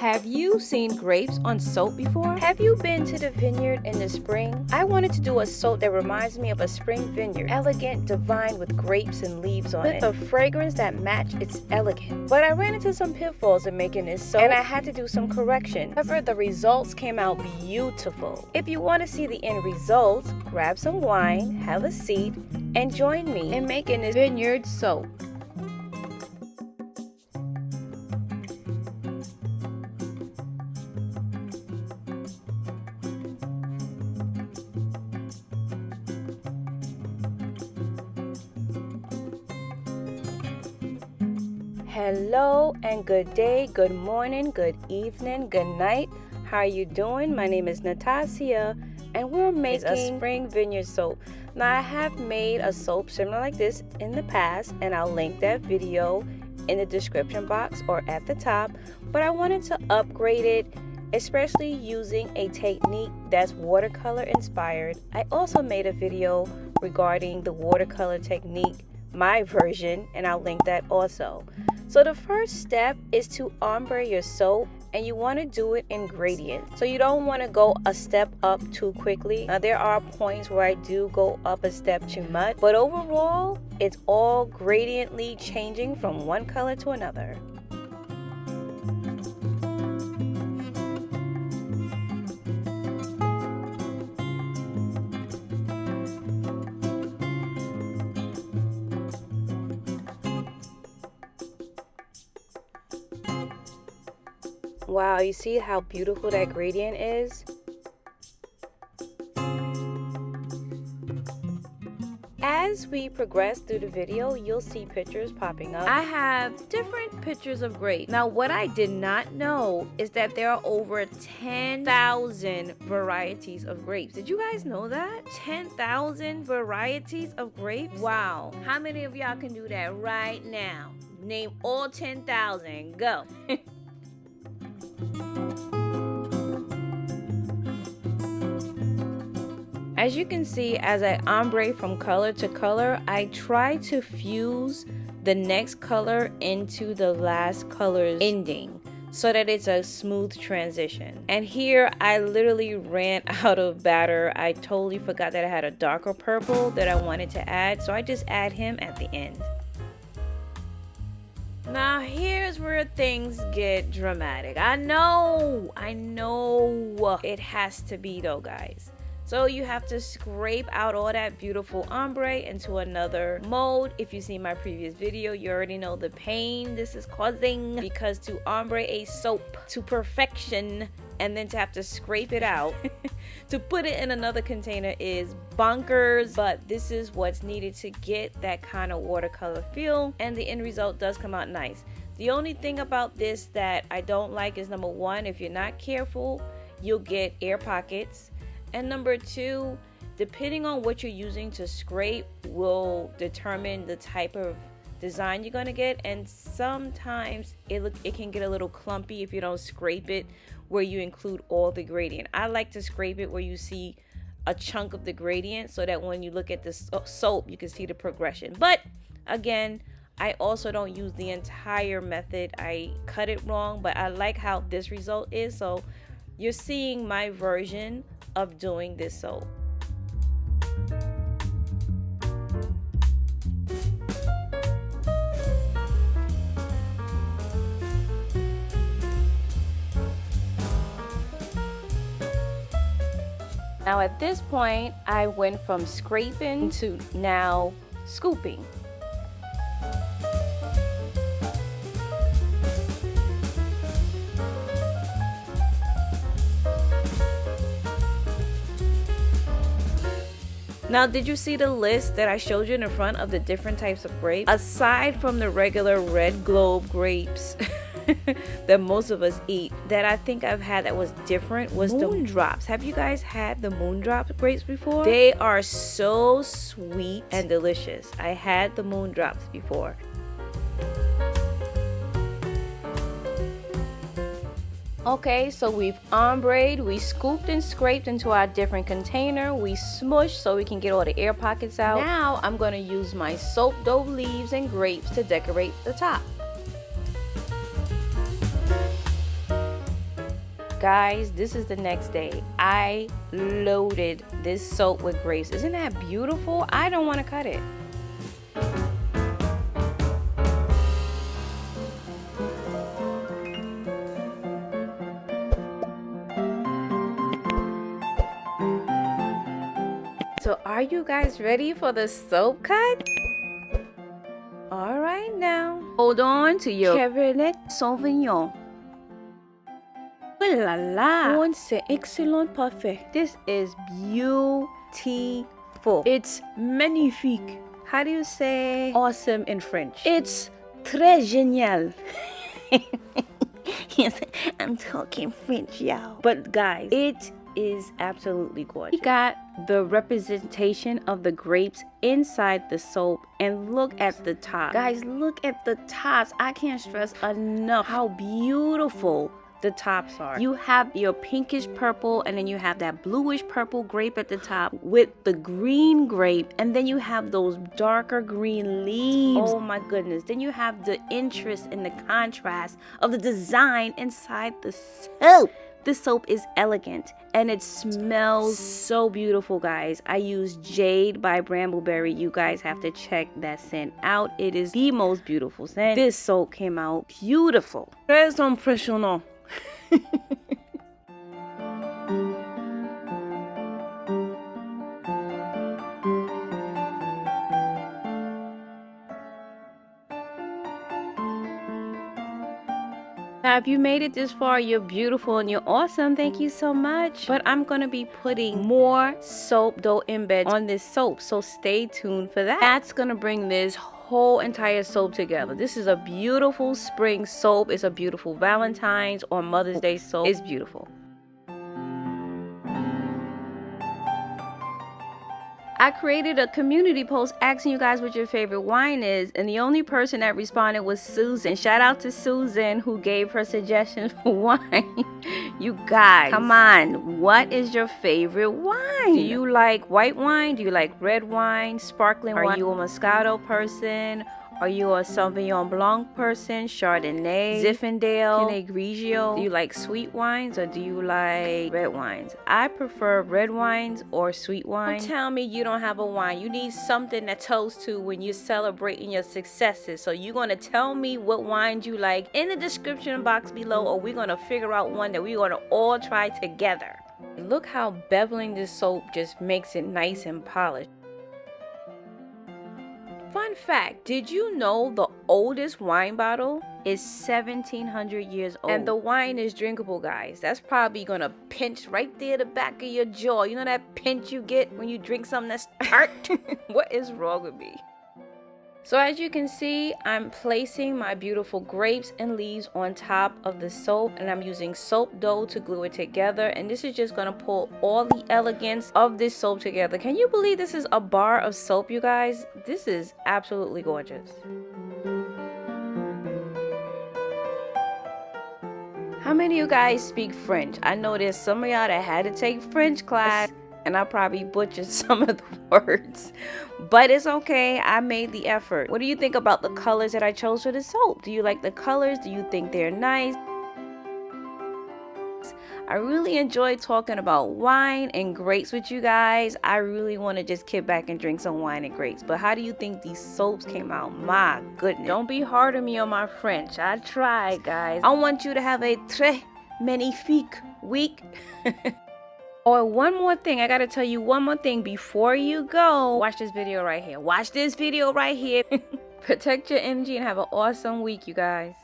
Have you seen grapes on soap before? Have you been to the vineyard in the spring? I wanted to do a soap that reminds me of a spring vineyard. Elegant, divine, with grapes and leaves on it. With a fragrance that matched its elegance. But I ran into some pitfalls in making this soap, and I had to do some correction. However, the results came out beautiful. If you want to see the end results, grab some wine, have a seat, and join me in making this vineyard soap. Hello and good day, good morning, good evening, good night. How are you doing? My name is Natasha and we're making a spring vineyard soap. Now I have made a soap similar like this in the past and I'll link that video in the description box or at the top. But I wanted to upgrade it, especially using a technique that's watercolor inspired. I also made a video regarding the watercolor technique, my version, and I'll link that also. So the first step is to ombre your soap, and you want to do it in gradients. So you don't want to go a step up too quickly. Now there are points where I do go up a step too much, but overall it's all gradiently changing from one color to another. Wow, you see how beautiful that gradient is? As we progress through the video, you'll see pictures popping up. I have different pictures of grapes. Now, what I did not know is that there are over 10,000 varieties of grapes. Did you guys know that? 10,000 varieties of grapes? Wow. How many of y'all can do that right now? Name all 10,000. Go. As you can see, as I ombre from color to color, I try to fuse the next color into the last color's ending so that it's a smooth transition. And here I literally ran out of batter. I totally forgot that I had a darker purple that I wanted to add, so I just add him at the end. Now here's where things get dramatic. I know it has to be though, guys. So you have to scrape out all that beautiful ombre into another mold. If you see my previous video, you already know the pain this is causing, because to ombre a soap to perfection and then to have to scrape it out to put it in another container is bonkers. But this is what's needed to get that kind of watercolor feel, and the end result does come out nice. The only thing about this that I don't like is, number one, if you're not careful, you'll get air pockets. And number two, depending on what you're using to scrape will determine the type of design you're going to get. And sometimes it can get a little clumpy if you don't scrape it where you include all the gradient. I like to scrape it where you see a chunk of the gradient so that when you look at the soap, you can see the progression. But again, I also don't use the entire method. I cut it wrong, but I like how this result is. So you're seeing my version of doing this soap. Now at this point, I went from scraping to now scooping. Now, did you see the list that I showed you in the front of the different types of grapes? Aside from the regular red globe grapes that most of us eat, that I think I've had that was different was the moondrops. Have you guys had the moondrop grapes before? They are so sweet and delicious. I had the moondrops before. Okay, so we've ombre'd, we scooped and scraped into our different container, we smushed so we can get all the air pockets out. Now I'm going to use my soap dough leaves and grapes to decorate the top. Guys, this is the next day. I loaded this soap with grapes. Isn't that beautiful? I don't want to cut it. So are you guys ready for the soap cut? All right now. Hold on to your Cabernet Sauvignon. Oh la la. C'est excellent, parfait. This is beautiful. It's magnifique. How do you say awesome in French? It's très génial. Yes, I'm talking French, y'all. But guys, it is absolutely gorgeous. We got the representation of the grapes inside the soap, and look at the top. Guys, look at the tops. I can't stress enough how beautiful the tops are. You have your pinkish purple, and then you have that bluish purple grape at the top with the green grape, and then you have those darker green leaves. Oh my goodness. Then you have the interest in the contrast of the design inside the soap. This soap is elegant and it smells so beautiful, guys. I use Jade by Brambleberry. You guys have to check that scent out. It is the most beautiful scent. This soap came out beautiful. Très impressionnant. Now, if you made it this far, you're beautiful and you're awesome. Thank you so much. But I'm going to be putting more soap dough embeds on this soap, so stay tuned for that. That's going to bring this whole entire soap together. This is a beautiful spring soap. It's a beautiful Valentine's or Mother's Day soap. It's beautiful. I created a community post asking you guys what your favorite wine is, and the only person that responded was Susan. Shout out to Susan who gave her suggestions for wine. You guys, come on, what is your favorite wine? Do you like white wine? Do you like red wine, sparkling wine? Are you a Moscato person? Are you a Sauvignon Blanc person? Chardonnay, Zinfandel, Pinot Grigio? Do you like sweet wines or do you like red wines? I prefer red wines or sweet wine. Don't tell me you don't have a wine. You need something to toast to when you're celebrating your successes. So you're going to tell me what wines you like in the description box below, or we're going to figure out one that we're going to all try together. Look how beveling this soap just makes it nice and polished. Fun fact, did you know the oldest wine bottle is 1700 years old? And the wine is drinkable, guys. That's probably gonna pinch right there the back of your jaw. You know that pinch you get when you drink something that's tart? What is wrong with me? So as you can see, I'm placing my beautiful grapes and leaves on top of the soap, and I'm using soap dough to glue it together, and this is just going to pull all the elegance of this soap together. Can you believe this is a bar of soap, you guys? This is absolutely gorgeous. How many of you guys speak French? I know there's some of y'all that had to take French class, and I probably butchered some of the words, but it's okay. I made the effort. What do you think about the colors that I chose for the soap? Do you like the colors? Do you think they're nice? I really enjoyed talking about wine and grapes with you guys. I really want to just kick back and drink some wine and grapes. But how do you think these soaps came out? My goodness. Don't be hard on me on my French. I tried, guys. I want you to have a très magnifique week. Oh, one more thing. I gotta tell you one more thing before you go. Watch this video right here. Watch this video right here. Protect your energy and have an awesome week, you guys.